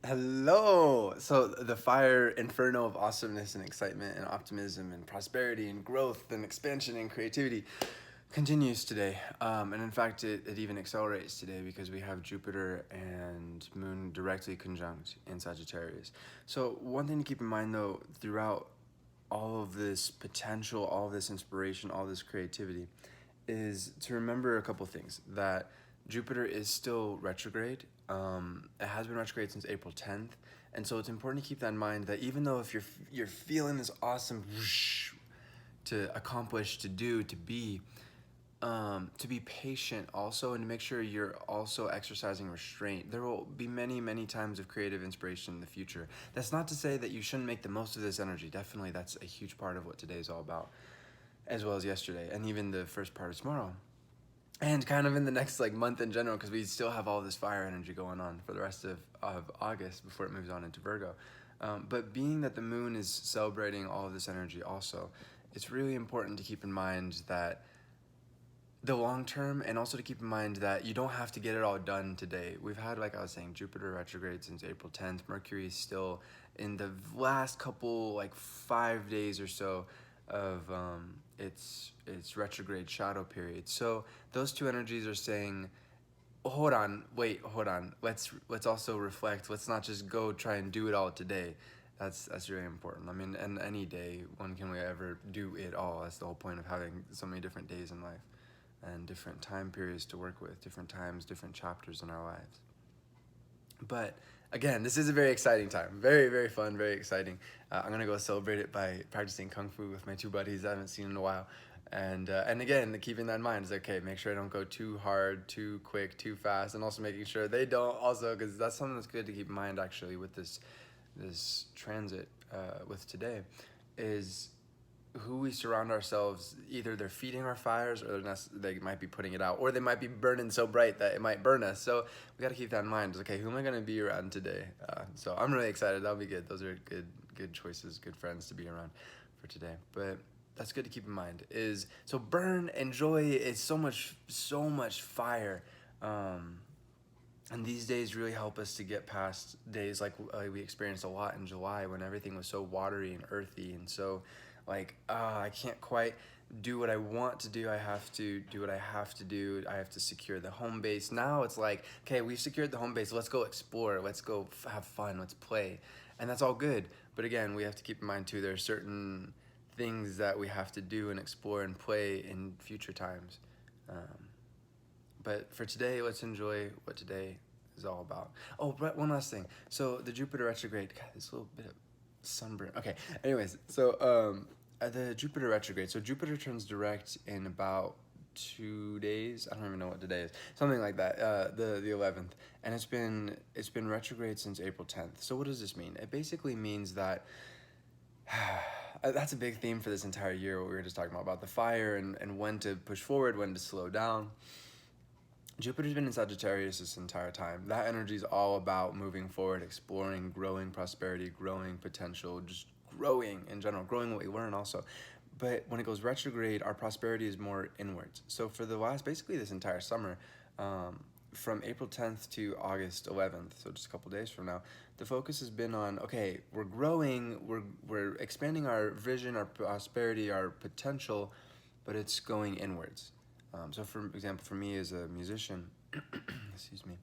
Hello. So the fire inferno of awesomeness and excitement and optimism and prosperity and growth and expansion and creativity continues today. And in fact, it even accelerates today because we have Jupiter and Moon directly conjunct in Sagittarius. So one thing to keep in mind though, throughout all of this potential, all of this inspiration, all this creativity, is to remember a couple things. That Jupiter is still retrograde. It has been retrograde since April 10th, and so it's important to keep that in mind. That even though if you're feeling this awesome whoosh, to accomplish, to do, to be patient also, and to make sure you're also exercising restraint. There will be many, many times of creative inspiration in the future. That's not to say that you shouldn't make the most of this energy. Definitely, that's a huge part of what today is all about, as well as yesterday, and even the first part of tomorrow. And kind of in the next like month in general, because we still have all this fire energy going on for the rest of August before it moves on into Virgo. But being that the moon is celebrating all of this energy also, it's really important to keep in mind that the long term, and also to keep in mind that you don't have to get it all done today. We've had, like I was saying, Jupiter retrograde since April 10th. Mercury is still in the last couple, like 5 days or so of its retrograde shadow period. So those two energies are saying, hold on, wait, hold on. Let's also reflect. Let's not just go try and do it all today. That's really important. I mean, and any day, when can we ever do it all? That's the whole point of having so many different days in life and different time periods to work with, different times, different chapters in our lives. But again, this is a very exciting time. Very, very fun, very exciting. I'm gonna go celebrate it by practicing Kung Fu with my two buddies I haven't seen in a while. And again, keeping that in mind is okay, make sure I don't go too hard, too quick, too fast, and also making sure they don't also, because that's something that's good to keep in mind actually with this transit with today, is who we surround ourselves. Either they're feeding our fires, or they might be putting it out, or they might be burning so bright that it might burn us. So we got to keep that in mind. It's okay, who am I going to be around today? So I'm really excited. That'll be good. Those are good choices, good friends to be around for today. But that's good to keep in mind. Is so burn, enjoy. It's so much fire. And these days really help us to get past days like we experienced a lot in July, when everything was so watery and earthy, and so like I can't quite do what I want to do. I have to do what I have to do. I have to secure the home base. Now it's like, okay, we've secured the home base. Let's go explore. Let's go have fun. Let's play. And that's all good. But again, we have to keep in mind too, there are certain things that we have to do and explore and play in future times. But for today, let's enjoy what today is all about. Oh, but one last thing. So the Jupiter retrograde, God, this little bit of sunburn. Okay, anyways, so the Jupiter retrograde. So Jupiter turns direct in about 2 days. I don't even know what today is. Something like that. The 11th, and it's been retrograde since April 10th. So what does this mean? It basically means that that's a big theme for this entire year. What we were just talking about the fire and when to push forward, when to slow down. Jupiter's been in Sagittarius this entire time. That energy is all about moving forward, exploring, growing prosperity, growing potential, just growing in general, growing what we learn also. But when it goes retrograde, our prosperity is more inwards. So for the last, basically this entire summer, from April 10th to August 11th, so just a couple days from now, the focus has been on, okay, we're growing, we're expanding our vision, our prosperity, our potential, but it's going inwards. So for example, for me as a musician, excuse me,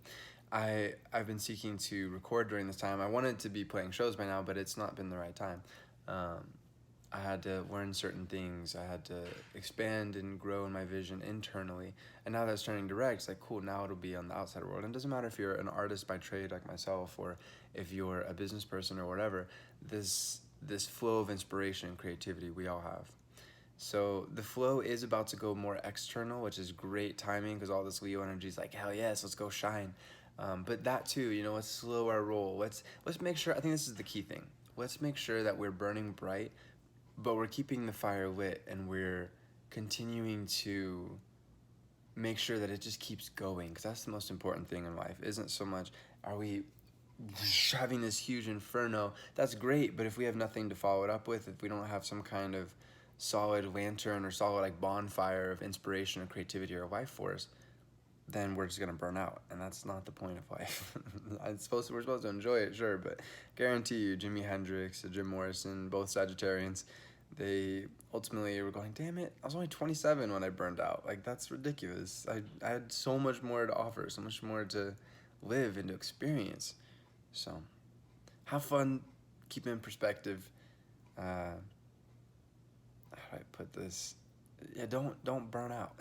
I've been seeking to record during this time. I wanted to be playing shows by now, but it's not been the right time. I had to learn certain things. I had to expand and grow in my vision internally. And now that it's turning direct, it's like, cool, now it'll be on the outside world. And it doesn't matter if you're an artist by trade like myself, or if you're a business person or whatever, this flow of inspiration and creativity we all have. So the flow is about to go more external, which is great timing because all this Leo energy is like, hell yes, let's go shine. But that too, let's slow our roll. Let's make sure. I think this is the key thing. Let's make sure that we're burning bright, but we're keeping the fire lit, and we're continuing to make sure that it just keeps going, because that's the most important thing in life. Isn't so much are we having this huge inferno. That's great, but if we have nothing to follow it up with, if we don't have some kind of solid lantern or solid like bonfire of inspiration or creativity or life force, then we're just gonna burn out, and that's not the point of life. We're supposed to enjoy it, sure, but guarantee you, Jimi Hendrix, Jim Morrison, both Sagittarians, they ultimately were going, damn it, I was only 27 when I burned out. Like, that's ridiculous. I had so much more to offer, so much more to live and to experience. So, have fun, keep it in perspective. How do I put this? Yeah, don't burn out.